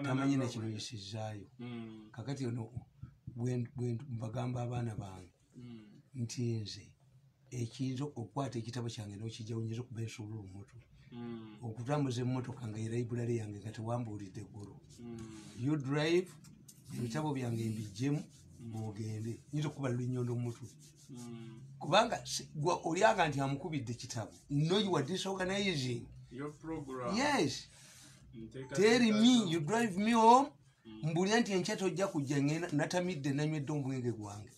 tamanyi nekino yesizaayo kakati ono mbagamba abaana bange nti nze ekiyinza okukwata ekitabo kyange n'okijjawo nyinza okuba ensobola omutwe okutambuza emmotoka nga eraibulale yange nga tewambuulidde eggulu you drive ebitabo byange mbijjemu ogende nyinza okuba lunnyondo mu mutwe kubanga olyaga nti amukubidde kitabo no you are disorganizing your program. Yes. Tell me you drive me home mbulya nti enkya tojja kujja ngenda natamidde nanywedde omwenge gwange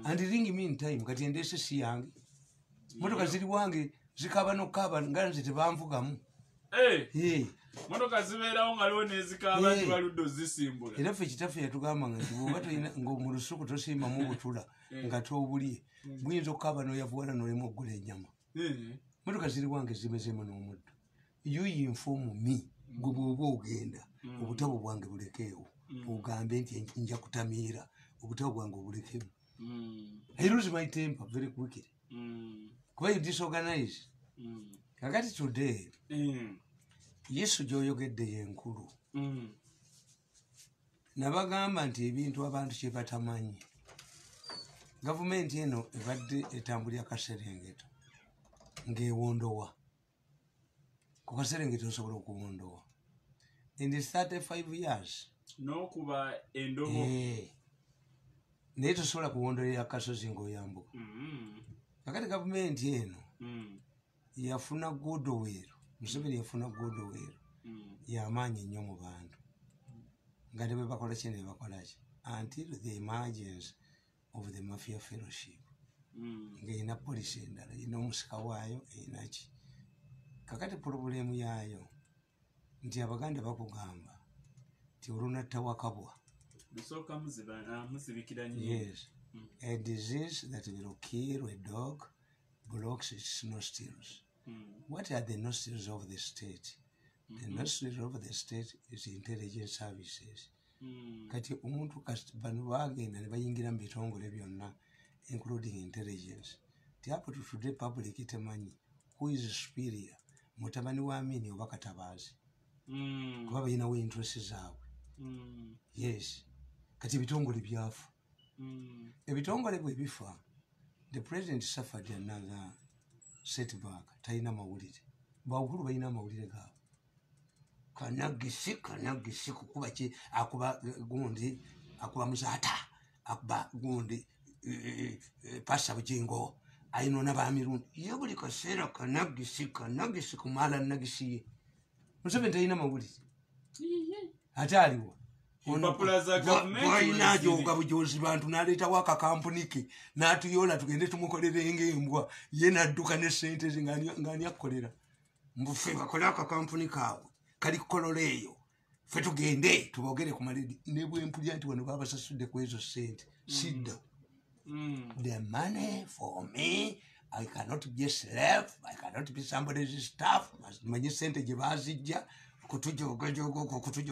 and ring me in time kati endese si yange motoka ziri wange zikaba nokaba nga nze tebanvugamu motoka zibeerawo nga lwo nezikaba zibaludde zisimbula era ffe kitaffe yatugamba nga nti bwoba tolina mu lusuku tosimbamu butula nga tobulye buyinza okukaba noyavuwala nolemu okugula ennyama motoka ziri wange zimezemu n'omuddo you inform me gwe bwoba ogenda obutabo bwange bulekeewo ogambe nti nja kutamiira obutabo bwange obulekemu I lose my temper very quickly kuba you disorganize kakati today Yesu gy'oyogedde yenkulu nabagamba nti ebintu abantu kye batamanyi gavumenti eno ebadde etambulya akaserengeto ng'ewondowa ku kaserengeto osobola okuwondowa in the 35 years n'okuba endobo naye tosobola kuwondolera akasozi ng'oyambuka kakati gavumenti eno yafuna goodwill Museveni yafuna goodwill y'amaanyi ennyo mu bantu nga ne bwe bakola ki ne bakola ki until the emergence of the mafia fellowship ng'erina polisi endala erina omusika waayo erinaki kakati pulobulemu yaayo nti abaganda bakugamba nti olunatta wakabwa bisooka muzibikira nnyo. Yes. A disease that will kill a dog blocks its nostrils. What are the nostrils of the state? The nostrils of the state is intelligence services. Kati omuntu bano bagenda ne bayingira mu bitongole byonna including intelligence. Tiapo today public temanyi who is superior mutabani wa Amini oba Katabazi kuba balinawo interest zaabwe. Yes. Kati bitongole byafu ebitongole bwe bifa the president suffered another setback talina mawulire bawukulu balina amawulire gaabwe kanagisi kukuba ki akuba gundi akuba Muzata akuba gundi pasa Bujingo ayinona ba Mirundi ye buli kaseera kanagisi kumala nagisi Museveni talina mawulire ate aliwo wainajoga bujozi bantu naletawo akakampuni ke natuyola tugende tumukolere ng'embwa ye nadduka ne sente ng'ani akukolera mbufe bakola akakampuni kaabwe kali kukolola eyo ffe tugende tubogere ku maledi ne bwempulya nti wano babasasudde ku ezo sente sidda the money for me I cannot be a slave I cannot be somebody's staff manye sente gye bazijja kutujoga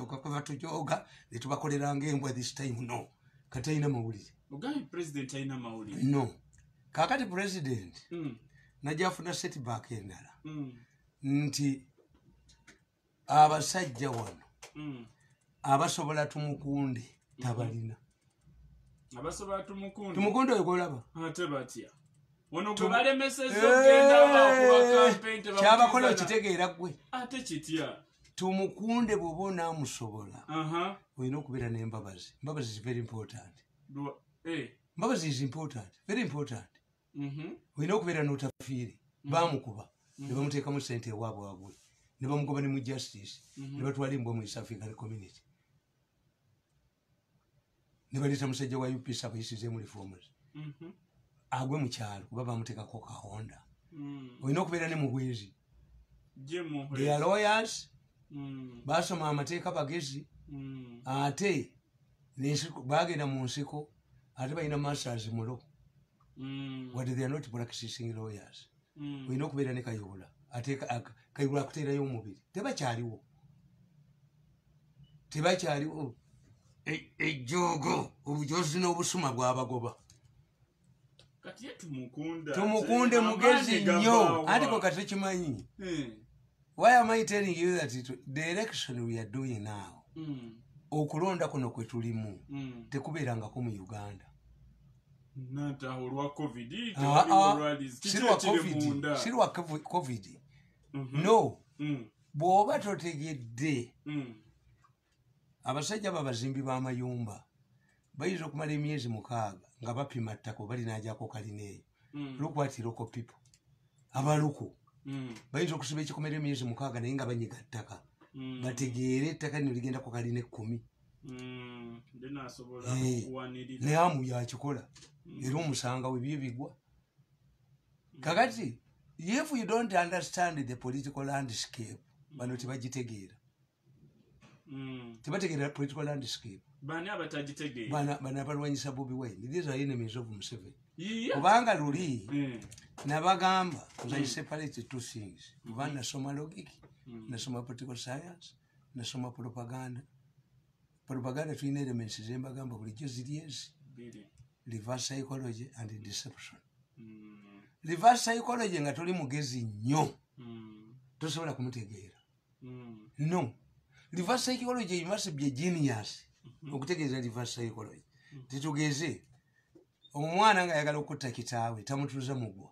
kwebatujoga netubakolera ng'embwa this time no kati ayina mawulire ogambe president ayina mawulire no kakati president najja afuna setback endala nti abasajja wano abasobola tumukunde tabalina abasobola tumukunde tumukunde oyo golaba ate batya ono gwe balemesezza okugenda abakuba campaign kyabakola okitegeera gwe ate kitya tumukunde bwoba onaamusobola olina okubeera n'embabazi embabazi is very important mbabazi is important very important olina okubeera n'otafiire bamukuba ne bamuteekamu sente ewaabwe wabwe ne bamugoba ne mu justice ne batwala embwa mu East African community ne baleeta musajja wa UPC abayisizeemu reforms agwe mu kyalo kuba bamuteekako kahonda olina okubeera ne mubwezi they are lawyers basoma amateeka bagezi ate bagenda mu nsiko ate balina masters mu law what they are not practicing lawyers olina okubeera ne kayobola ate kayobola akuteerayo omubiri tebakyaliwo ejjoogo obujozi n'obusuma bwabagoba tumukunde mugezi nnyo antiko kati kimanyi why am I telling you that the election we are doing now okulonda kuno kwe tulimu tekubeerangako mu Uganda. Sirwa covid no bw'oba totegedde abasajja babazimbi b'amayumba bayinza okumala emyezi 6 nga bapima ttaka balinajako kalina eyo. Look what local people abaluku bayinza okusiba ekikomera emyezi 6 naye nga banyiga ttaka bategeere ettaka lino ligenda ku kalina 10 naye amu yakikola era omusanga webyo bigwa. Kakati if you don't understand the political landscape bano tebagitegeera tebategeera political landscape. Bani abatagitegeera bana abalwanyisa Bobiwine, these are enemies of Museveni. Kubanga luli nabagamba I separate two things. One nasoma logic, nasoma political science, nasoma propaganda. Propaganda tulina elements zembagamba bulijjo ziri ezi reverse psychology and deception. Reverse psychology nga tuli mugezi nnyo tosobola kumutegeera. No, reverse psychology you must be a genius okutegeeza reverse psychology. Titugeze omwana nga ayagala okutta kitaawe tamutuuza mugwa,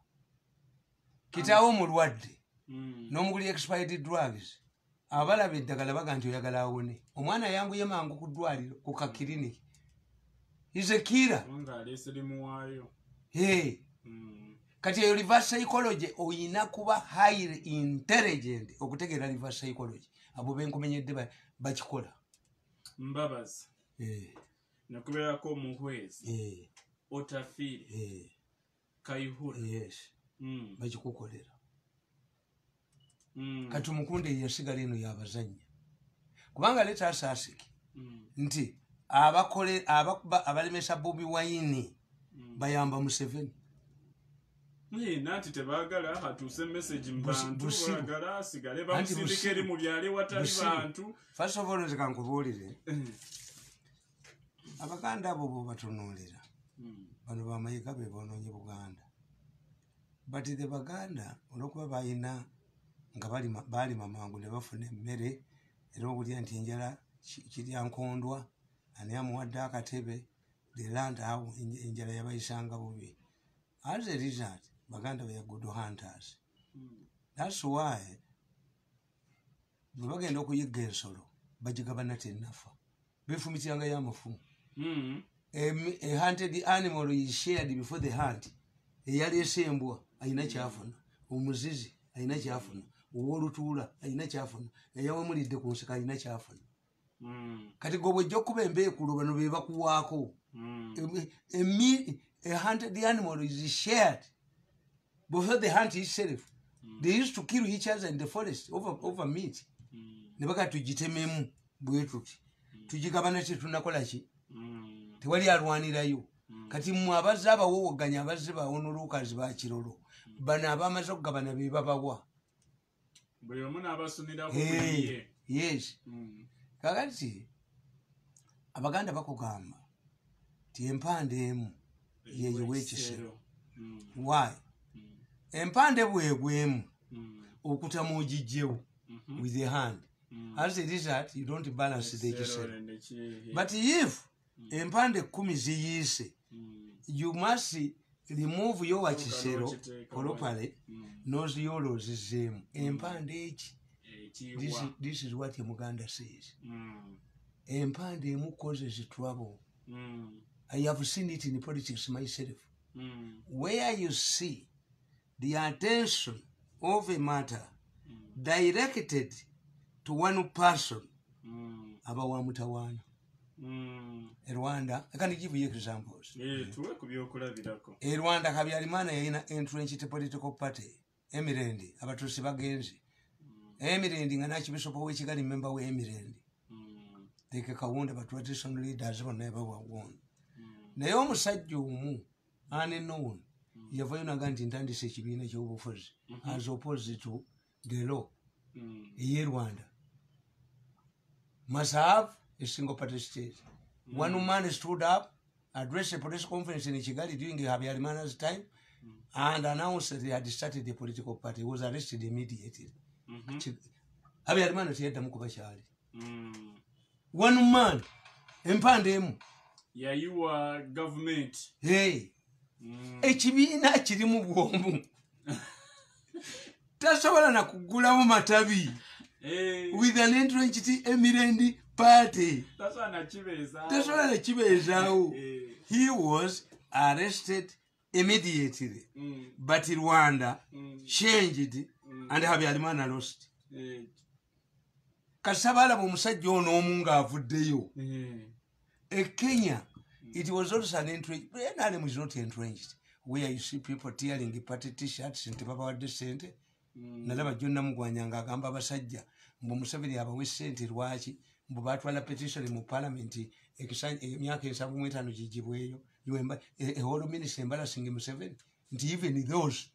kitaawe mulwadde n'omuguli expired drugs abalaba eddagala baga nti oyagala awone. Omwana yanguye mangu ku ddwaliro ku kakiriniki is a killer. Kati eyo reverse psychology oyina kuba highly intelligent okutegeera reverse psychology. Abo benkumenyedde bakikola. Mbabazi nakubeerako Muhwezi Otafire Kayihura bakikukolera. Kati Mukunde yasigala eno yabazanya kubanga leta asasiki nti abalemesa Bobiwine bayamba Museveni. Nati tebagala hatuuse message mbantu bagala asigale bamusindika eri mu byali watali bantu. First of all nzikankubuulire Abaganda abo bo batunuulira bano bamayiga be bonoonye Buganda, but the Baganda olwokuba balina nga balima mangu ne bafuna emmere era okulya nti enjala kirya nkondwa ani amuwadde akatebe the land awo enjala yabayisanga bubi. As a result Baganda were good hunters. That's why bwe bagenda okuyigga ensolo bagigabana tennafa befumitiranga y'amafumu. A hunted animal is shared before the hunt. Eyaleese embwa ayina kyafuna, omuzizi ayina kyafuna, ow'olutuula ayina kyafuna, eyawemulidde ku nsika ayina kyafuna. Kati gwe bw'ojja okuba embeekulo bano be bakuwaako. A hunted animal is shared before the hunt itself. They used to kill each other in the forest over meat. Ne baga tugitememu bwe tuti tugigabana tetunakola ki tewali alwanirayo. Kati mmwe abazze abawowoganya abazze bawonoluukazi bakirolo bano abamaze okugabana be babawa buli omu n'abasuniraku yes. Kakati Abaganda bakugamba ti empande emu yeyiwa ekisero. Why? Empande bwegwemu okutamu ogijjewo with the hand. As a result you don't balance the kisero. But if empande 10 ziyiise you must remove your kisero properly n'oziyoola ozizzeemu empande eki. This is what Muganda says. Empande emu causes trouble. I have seen it in politics myself. Where you see the attention of a matter directed to one person abawa mutawaana. Rwanda, I can give you examples. Rwanda Habyarimana yayina entrenched political party Mirundi abatuusi bagenzi Mirundi nga nakibisopo w'ekigali member we Mirundi Deke Kawunda ba traditional leaders bonna bawawoona. Naye omusajja omu unknown yavayo naga nti ntandise ekibiina ky'obufuzi as opposed to the law eye Rwanda must have a single party state. One man stood up, addressed a press conference in Kigali during Habyarimana's time and announced that he had started a political party. He was arrested immediately. Habyarimana tiyaddamu kuba kyali. one man empande emu yayiwa government ekibiina kiri mu bwombu tasobola na kugulamu matabi with an entrenched Mirundi party tasobola na kibeezaawo. He was arrested immediately but Rwanda changed and Habyarimana lost. Kasabala omusajja ono omu ng'avuddeyo Kenya. It was also an entrenched. NRM is not entrenched where you see people tearing party t-shirts and tebabawadde ssente. Nalaba Jonna Mugwanyanga agamba abasajja mbu Museveni abawe ssente lwaki mbu batwala petition mu parliament emyaka 75 gigibweyo a whole minister embarrassing Museveni nti even those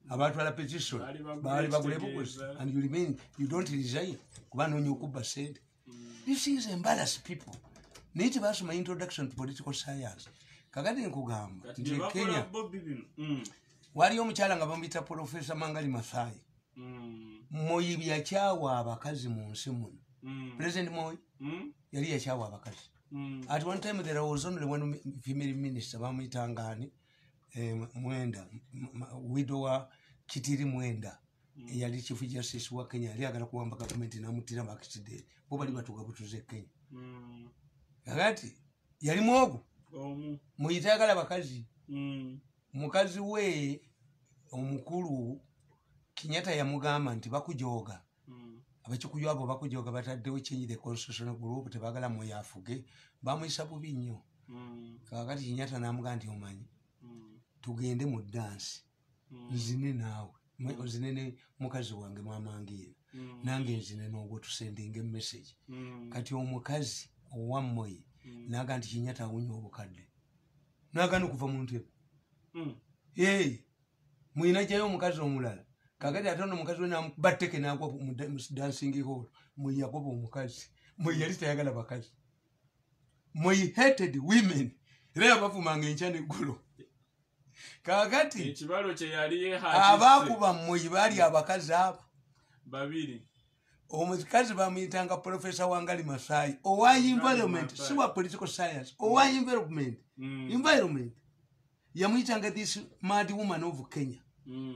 abatwala petition bali bagule bukuzi and you remain you don't resign kuba noonya okubba ssente. This is embarrass people. Niti basoma introduction to political science. Kakati nkugamba nti Kenya wali omukyala nga bamuyita Professor Mangali Masai. Moi byakyawa abakazi mu nsi muno. President Moi yali yakyawa abakazi. At one time there was only one female minister bamuyita ngani Mwenda widowa Kitiri Mwenda yali chief justice wa Kenya yali agala kuwamba government namutira bakitide bo bali batuga butuze Kenya. Kakati yali mwogo muyitagala bakazi mukazi we omukulu Kinyata yamugamba nti bakujoga abakikuyo abo bakujoga bataddewo change the constitutional group tebagala mu yafuge bamuyisa bubi nnyo. Kakati Kinyata namugamba nti omanyi tugende mu dance nzine naawe nzine ne mukazi wange mwamangira nange nzine n'ogwo tusendinga message kati omukazi owammwe naga nti Kinyata awunya obukadde nagana okuva mu ntebe muyina jayo omukazi omulala kakati ate ono mukazi we namubatteke nagwa mu dancing hall mwe yagoba omukazi mwe yali tayagala bakazi mwe hated women era yabavumanga enkya n'eggulo. Kakati ekibalo kye yali abakuba mwe baali abakazi abo babiri. Omukazi bamuyitanga Professor Wangali Masai owa environment si wa political science owa environment environment yamuyitanga this mad woman of Kenya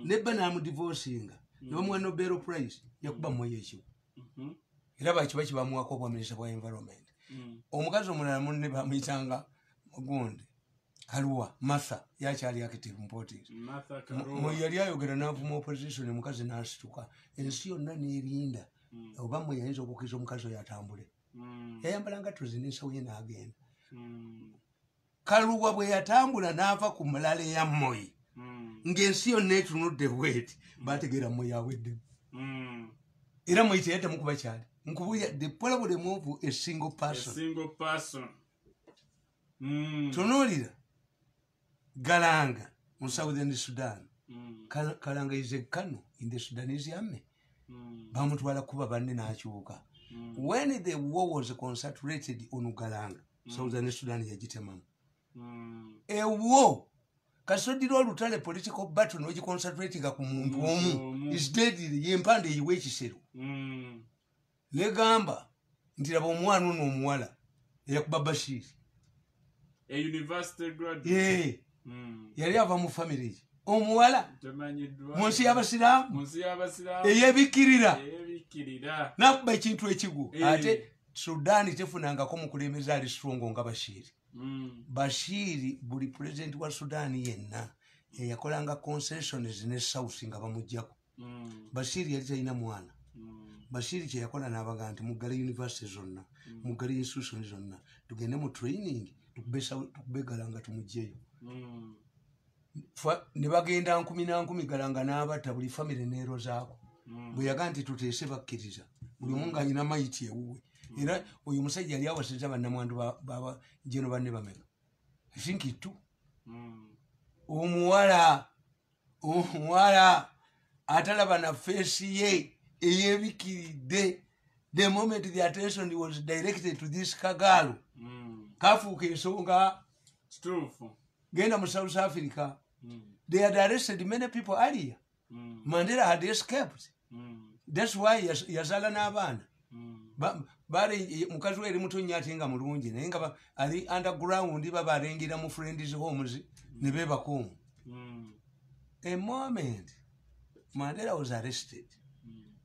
nebba namudivorcinga nebamuwa Nobel Prize yakuba moyo ekyo era bakiba kibamuwako obwaminisita bwa environment. Omukazi omulala munne bamuyitanga Mugonde Kalua Martha yakyali active mpotis mwe yali ayogera n'avuma opposition mukazi n'asituka ensi yonna n'erinda oba mwe yayinza okukiza omukazi oyo atambule yayambalanga tuzinensawo ye n'agenda. Kaluwa bwe yatambula n'ava ku mulala eya Moi ng'ensi yonna etunudde bweti bategeera Moi aweddemu era Moi teyaddamu kuba kyali nkubuya the problem of a single person. Tunuulira Galanga mu Southern Sudan. Kalanga is a Kano in the Sudanese army. Bamutwala kuba banne n'akyuka. When the war was concentrated on Galanga, Southern Sudan yagitemamu. A war kasodira olutale political battle no concentrating ku muntu omu is deadly yempande yiwe ekisero. Negamba nti laba omwana ono omuwala eyakuba Bashir a university graduate yali ava mu family omuwala munsi y'abasiraamu eyebikirira nakuba ekintu ekigu ate Sudan tefunangako mukulembeza ali strong nga Bashir. Bashir buli president wa Sudan yenna yakolanga concessions ne South nga bamujjako. Bashir yali talina mwana. Bashir kye yakola n'abaga nti muggale university zonna muggale institutions zonna tugende mu training tukube Galanga tumugjeyo. Ne bagenda 10 Galanga n'abatta buli family neero zaako bwe yaga nti tuteese bakkiriza buli omu ng'anyina mayiti ewuwe era oyo musajja yali awasiza bannamwandu baba jeno banne bameka I think it too. Omuwala atalaba na face ye eyebikiridde. The moment the attention was directed to this Kagalo kafuuka ensonga genda mu South Africa. They had arrested many people earlier. Mandela had escaped. That's why yazala n'abaana bale mukazi we eri mutonya ate nga mulungi naye nga ali underground babalengera mu friends homes ne bebakumu. A moment Mandela was arrested,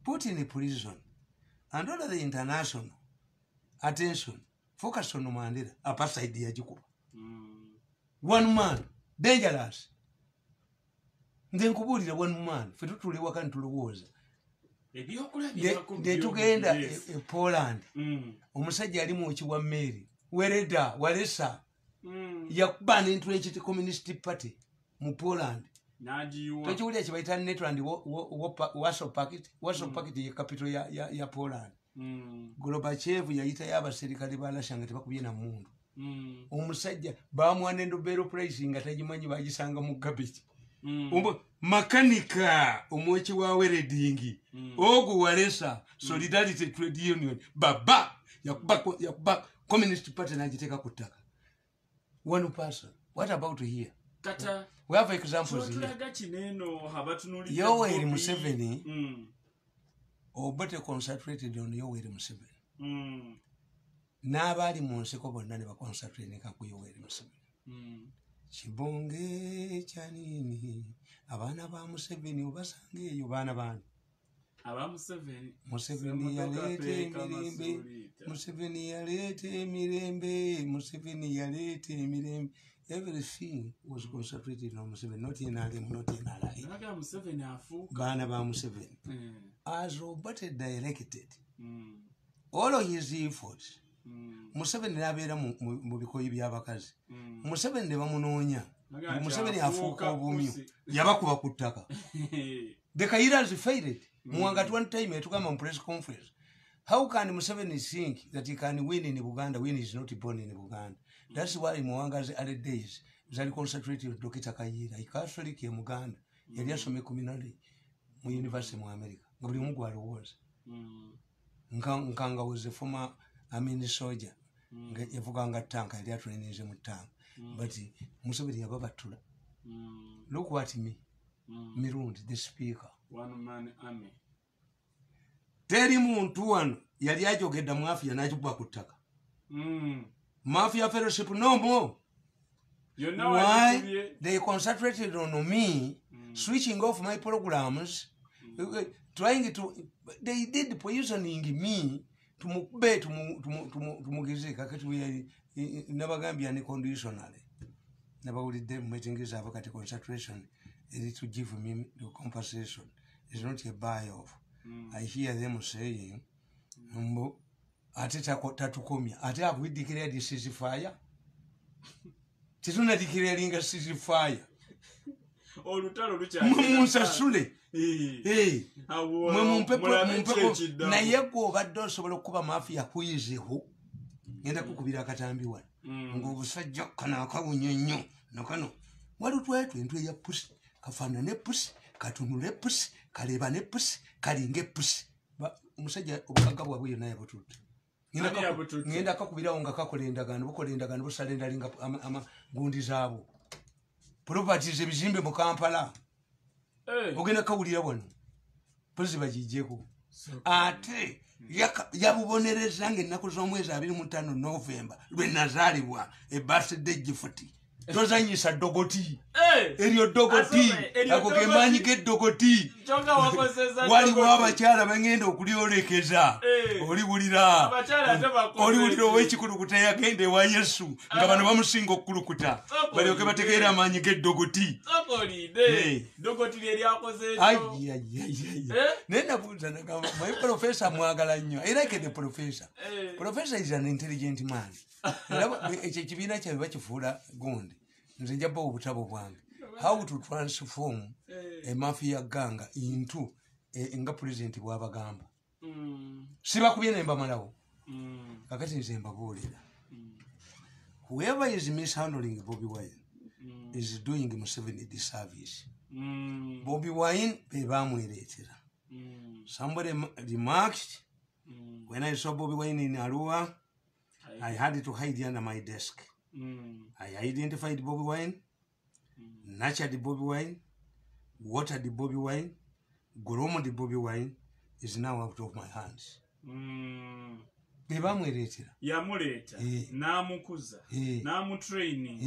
put in a prison, and all of the international attention focused on Mandela. Apartheid yajikuba. One man, dangerous. Then kubulira one man, fe tutule wakani tulowooza. De tugenda Poland. Omusajja ali mu kiwa Mary. Wereda, walesa. Yakubana into the Communist Party mu Poland. Tochiwulira kibayita Netherland Warsaw Pact. Warsaw Pact ye capital ya Poland. Gorbachev yayita y'abaserikale balashanga tebakubye na mundu. Omusajja bamwana Nobel Prize nga tagimanyi bagisanga mu garbage. Makanika omwoki wa weredingi ogu walesa Solidarity Trade Union baba yakuba Communist Party najiteka kutaka. One person. What about here? Kata we have examples here. Yoweri Museveni Obote concentrated on Yoweri Museveni. N'abali mu nseko bonna ne baconcentrate ku Yoweri Museveni. Chibonge chanini abana ba Museveni obasange eyo bana bana aba Museveni yalete mirembe. Everything was concentrated on Museveni, not in Adam, not in Alai. Bana ba Museveni. As Robert directed all of his efforts. Museveni nabeera mu bikoyi by'abakazi. Museveni ne bamunoonya. Museveni afuuka obumyu. Yabakuba ku ttaka. The Kairas failed. Mwangati one time yatugamba mu press conference. How can Museveni think that he can win in Uganda when he is not born in Uganda? That's why Mwanga's early days was concentrated on Dr. Kayira. He Catholic in Uganda. Yali asome community mu University mu America. Buli omu gw'alowooza. Nkanga was a former Army soldier. Yavuganga tanka yali atulinize mu tanka. But Museveni yababatula. Look what me. Mirundi, the speaker. One man army. Teri muntu wano yali ajogedda mafia n'akuba ku ttaka. Mafia fellowship no more. You know why they concentrated on me, switching off my programs, trying to, they did poisoning me to mukube to mugizika kati we never gambia any conditionally. Never would them meeting is about concentration. It is to give me the compensation. It's not a buy off. I hear them saying, Ateta tatukomya. Ate have we declared this is fire? Tituna declaring a sisi fire. Oh, Luttalo Musasule. Hey. Na yego baddo sobola kuba mafia kuyizeho. Ngenda kukubira katambi wana. Ngobusajja kana akawunyonyo. Nakano. Wali twetwe ntwe ya pusi. Kafana ne pusi. Katunule pusi. Kaleba ne pusi. Kalinge pusi. Musajja obugagga bwabwe naye bututu. Ngenda kakubira nga kakolendagano bukolendagano busalenda linga ama gundi zaabo. Properties ebizimbe mu Kampala. Ogenda kawulira wano. Polisi bagijjeko. Ate yabubonereza ng'ennaku z'omwezi 25 November lwe nazaalibwa e birthday gift. Tozanyisa dogoti. Eryo dogoti. Ako kemanyi ke dogoti. Waliwo abakyala bangenda okulyolekeza. Oliwulira. Oliwulira ow'ekikulukuta yagenda ewa Yesu nga bano bamusinga okukulukuta. Balyoke bategeera amaanyi g'eddogoti. Dogoti lye lyakoze ekyo. Naye nabuuza nagamba my professor mwagala nnyo. I like the professor. Professor is an intelligent man. Ekyo ekibiina kyabwe bakifuula gundi. Nze njabba obutabo bwange. How to transform a mafia gang into nga president bw'abagamba. Sibakubye ne mbamalawo. Kakati nze mbabuulira. Whoever is mishandling Bobiwine is doing Museveni a disservice. Bobiwine be bamwereetera. Somebody remarked when I saw Bobiwine in Arua, I had to hide under my desk. I identified Bobiwine, nurtured Bobiwine, watered Bobiwine, groomed Bobiwine, is now out of my hands. bebamwereetera yamuleeta n'amukuza n'amutraining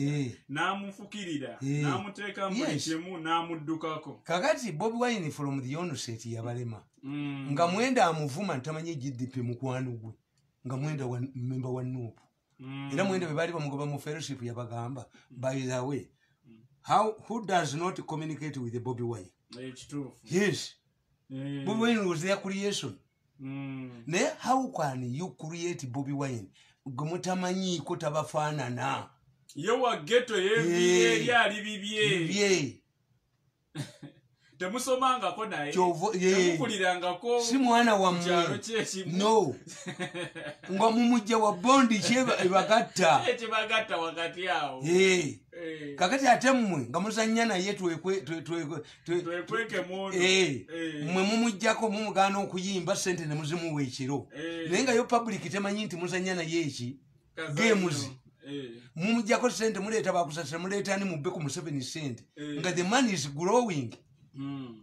n'amufukirira n'amuteeka mu kimu n'amuddukako. kakati Bobiwine from the onset yabalema nga Mwenda amuvuma ntamanye GDP mukwano gwe nga Mwenda member wa Nuupu era Mwenda bwe baali bamugoba mu fellowship yabagamba by the way who does not communicate with the Bobiwine? Yes. Bobiwine was their creation. Ne how can you create Bobiwine gumutamanyi ko tabafaanana yo wa ghetto ye yali bibye temusomanga ko naye temukulirangako si mwana wa mwe no ngo mumujja wa bondi chebagatta wakati yao kakati atemmwe nga muzannya naye twekweke mono mwe mumujjako mumugana okuyimba sente ne muzimuwa ekiro naye nga yo public temanyi nti muzannya naye eki games mumujjako sente muleeta bakusasira muleeta ni mubbe ku Museveni sente nga the money is growing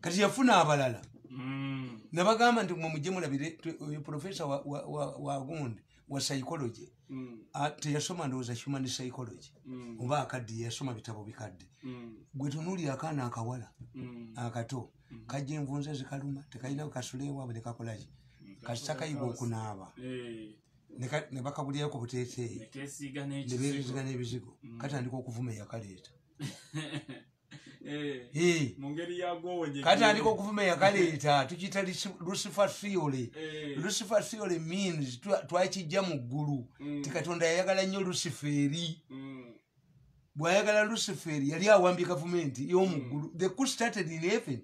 kati yafuna abalala nabagamba nti mwe mujje mulabire professor wa gundi wa psychology teyasoma ndowooza human psychology oba akadde yasoma bitabo bikadde gwe tunuulira akaana akawala akato kajja envunza zikaluma tekalina kasula ewaabwe nekakolaki kasitakayiga okunaaba ne bakabulirako buteeteeyi ne beereziga n'ebizigo katandika okuvuma eyakaleeta katandika okuvuma eyakaleeta tukiyita Lucifer theory. Lucifer theory means twakijja mu ggulu ti Katonda yayagala nnyo Luciferi bw'ayagala Luciferi yali awambye gavumenti y'omu ggulu. The coup started in heaven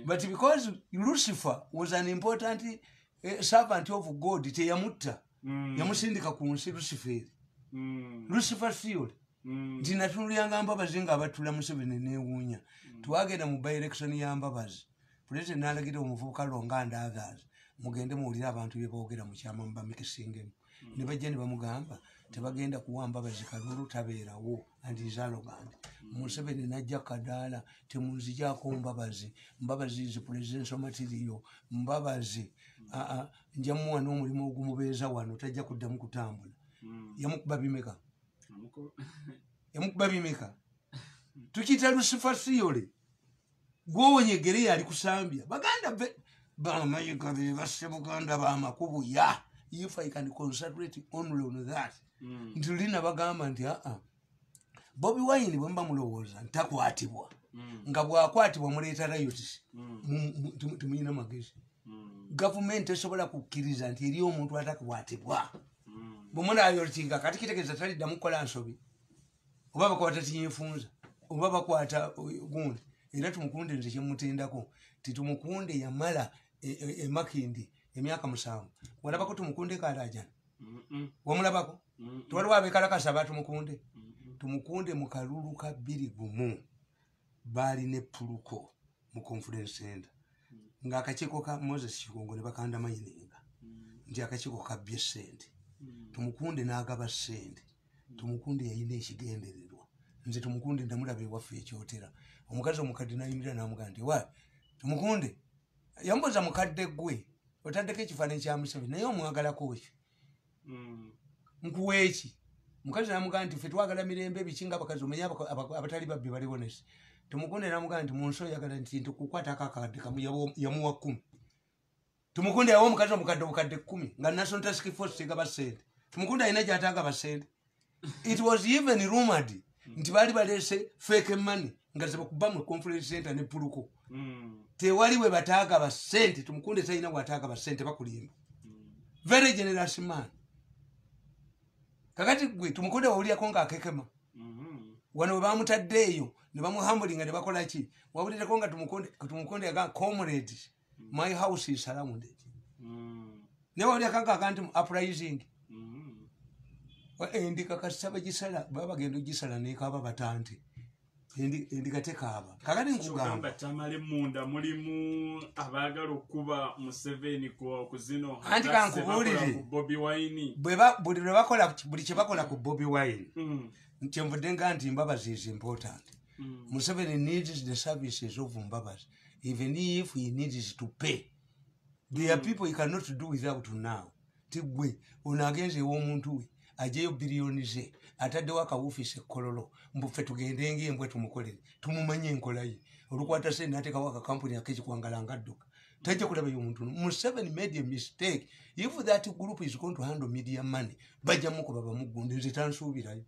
but because Lucifer was an important servant of God teyamutta yamusindika ku nsi Luciferi. Lucifer theory nti natunuliranga Mbabazi nga abatula Museveni neewuunya twagenda mu by-election ya Mbabazi pulezidenti n'alagira omuvubuka Longa and others mugende muwulire abantu bye boogera mu kyama mubamikisingemu ne bajja ne bamugamba tebagenda kuwa Mbabazi kalulu tabeerawo and is arrogant. Museveni najja kadaala temunzijaako Mbabazi is presidential material Mbabazi njamuwa n'omulimu ogumubeeza wano tajja kuddamu kutambula. Yamukuba bimeka tukiyita Lucifer theory gwowonyegere yali kusambya baganda bamayiga be basse Buganda bamakubu ya if I can concentrate only on that nti lina bagamba nti Bobiwine bwe mba mulowooza ntakwatibwa nga bwakwatibwa muleeta riots tumuyina magezi gavumenti esobola kukkiriza nti eri omuntu atakwatibwa bwemuna ayotinga kati kitegeeza taliddamu kukola nsobi oba bakwata tinyefunza oba bakwata gundi era tumukunde nze kyemutendako titumukunde yamala emakindi emyaka 7 walabako tumukunde kalajana wamulabako twaliwo abekalakasa batumukunde tumukunde mu kalulu ka 2 baali ne puluko mu conference center nga akakiiko ka Moses Kigongo ne bakanda mayininga nti akakiiko kabbye ssente tumukunde n'agaba ssente tumukunde yayina ekigendererwa nze tumukunde ndamulaba ewaffe ekyotera omukazi omukadde nayimirira n'amugamba nti wa tumukunde yambuza mukadde gwe otaddeko ekifaananyi kya Museveni naye omwagalako ki nkuwa eki mukazi n'amugamba nti ffe twagala mirembe bikinga abakazi omanye abatali babbi baliwo nesi tumukunde n'amugamba nti munsi oyagala nti tukukwatako akakadde kamu yamuwa 10 tumukunde yawa omukazi omukadde obukadde 10 nga National Task Force tegaba ssente tumukunde alina gy'atagaba ssente. It was even rumored nti baali baleese fake money nga zebakuba mu conference center ne puluko tewali we batagaba ssente tumukunde talina watagaba ssente bakulimba very generous man. Kakati gwe tumukunde wawulirako nga akekema wano we bamutaddeeyo ne bamuhambulinga ne bakola ki wawulirako nga tumukunde yaga comrades my house is surrounded ne wawulirako nga akanti uprising endika kasaba gisala baba gendo gisala ne kaba batante endika tekaaba kakati nkugamba Tamale munda mulimu abagala okuba Museveni ku zino anti kankubulire Bobiwine buli kye bakola ku Bobiwine nkyemvudde nga nti Mbabazi is important. Museveni needs the services of Mbabazi even if he needs to pay There are people you cannot do without now. Tigwe, unagenze omuntu we, ajeyo bilioni ze, ataddewo akawufisi kololo, mbufe tugendenge mbwe tumukolere, tumumanye enkola ye. Olukwata sente n'ateekawo akakampuni akekikwangala ngadduka. Tajja kulaba y'omuntu. Museveni made a mistake. If that group is going to handle media money, bajja mukuba bamuggunde nze tansuubirayo.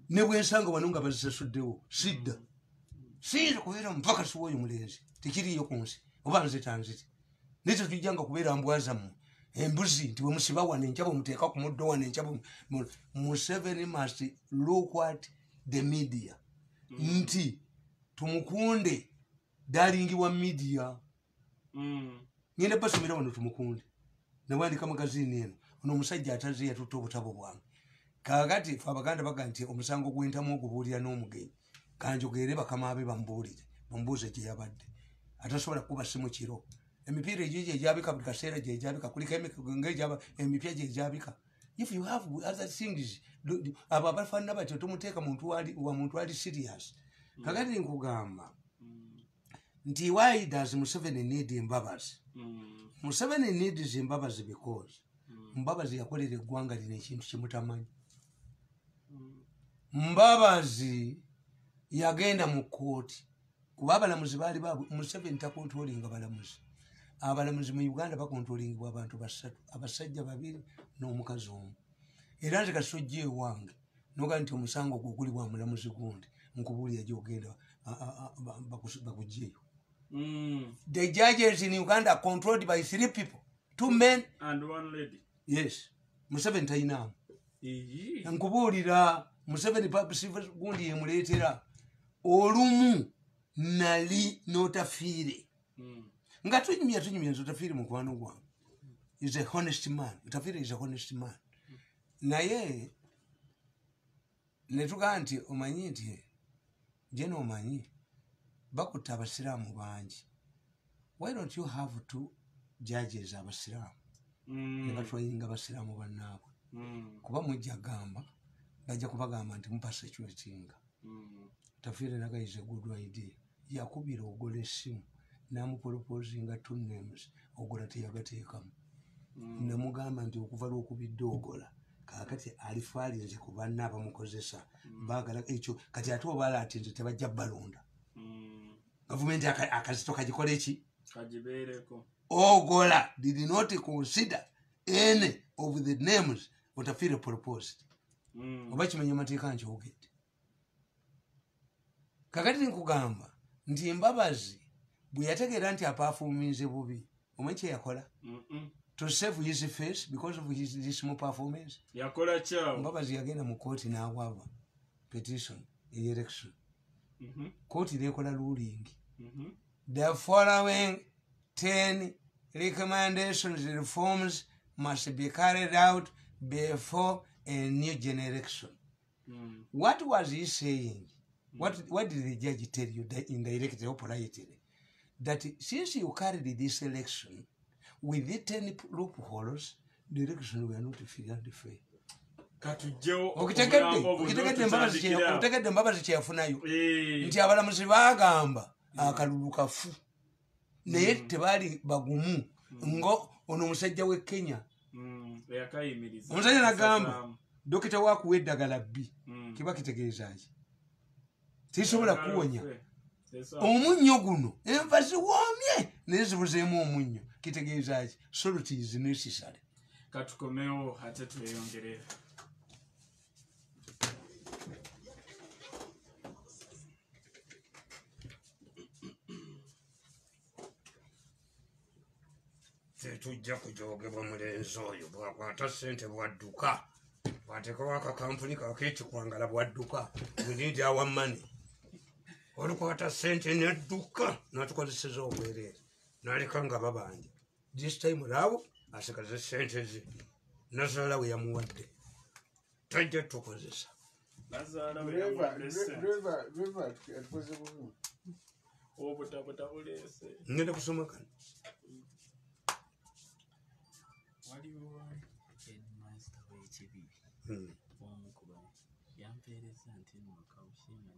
Ne bwe nsanga wano nga bazisasuddewo, sidda. Siyinza kubeera mpaka siwoyo mulenzi, tekiriyo ku nsi, oba nze tanziti. Nete tujjanga kubeera mbwazammwe. Embuzi nti bwe musiba wano enkya bwe muteeka ku muddo wano enkya Museveni must look at the media. Nti tumukunde dalingiwa media. Ngenda basomera wano tumukunde. Nawandika magazini eno. Ono omusajja ataze yatutte obutabo bwange. Kaakati fe Abaganda baga nti omusango gw'entamu ogubuulira n'omugenyi. Kanjogere bakama abe bambuulire. Bambuuze gye yabadde. Atasobola kuba simu kiro. Emipiira egyo gye gyabika buli kaseera gye gyabika kuliko emipya gye gyabika. If you have other things, abo abafaanana batyo tomuteeka wa muntu ali serious. Kakati nkugamba nti why does Museveni need embabazi? Museveni needs embabazi because Mbabazi yakolera eggwanga lino ekintu kimutamanyi. Mbabazi yagenda mu kooti kuba abalamuzi baali Museveni takontrolinga balamuzi. Abalamuzi mu Uganda bakontrolingibwa abantu basatu, abasajja babiri n'omukazi omu. Era nze kasojja ewange noga nti omusango gwo guli bwa mulamuzi gundi nkubuulira gy'ogenda bakuggyeyo. The judges in Uganda are controlled by 3 people, 2 men and 1 lady. Yes. Museveni tayinaamu. Nkubuulira Museveni gundi yemuleetera olumu nali n'otafiire. Nga tunyumya nzotafiire mukwano gwange. Is a honest man. Otafiire is a honest man. Naye netugaa nti omanyi nti je n'omanyi bakutta abasiraamu bangi. Why don't you have 2 judges abasiraamu? Ne batwayinga abasiraamu bannaabwe. Kuba mujja gamba bajja kubagamba nti mupasa ekiwetinga. Tafiire naga is a good idea. Yakubira ogola essimu n'amuporopozinga 2 names ogola teyagateekamu. Namugamba nti okuva lw'okubidde ogola kaakati alifaalinze ku banna abamukozesa baagala ekyo kati ate obaala ati nze tebajja balonda. Gavumenti akazito kagikola eki kagibeereko. Ogola did not consider any of the names Otafiire proposed. Oba kimenya amateeka nkyogedde. Kakati nkugamba nti Mbabazi bwe yategeera nti apafuminze bubi omanyi kye yakola? To save his face because of his small performance. Yakola kyawo. Mbabazi yagenda mu kooti n'awaba petition election. Kooti nekola ruling. The following 10 recommendations reforms must be carried out before a new generation. What was he saying? What did the judge tell you indirectly or politely? That since you carried this election with the 10 loopholes, the election were not fair and fair. Okitegedde Mbabazi kyeyafunayo nti abalamuzi baagamba akalulu kafu naye tebaali bagumu ngo ono omusajja w'e Kenya omusajja nagamba dokita waakuwa eddagala bbi kiba kitegeeza ki tisobola kuwonya omunnyo guno enva ziwoomye naye zibuzeemu omunnyo kitegeeza ki salt is necessary. Katukomewo ate tweyongerera. Tetujja kujogebwa mulenzi oyo bwakwata ssente bwadduka bwateekawo akakampuni kakekikwangala bwadduka we need our money. Olukwata ssente nedduka n'atukozeseza obwereere n'aleka nga babanja. This time laawo asigaze ssente ze nazaala we yamuwadde tajja tukozesa. Ngenda kusoma kano. Waliwo headmaster w'ekibibi omukuba yampeereza nti mwaka ushimanyi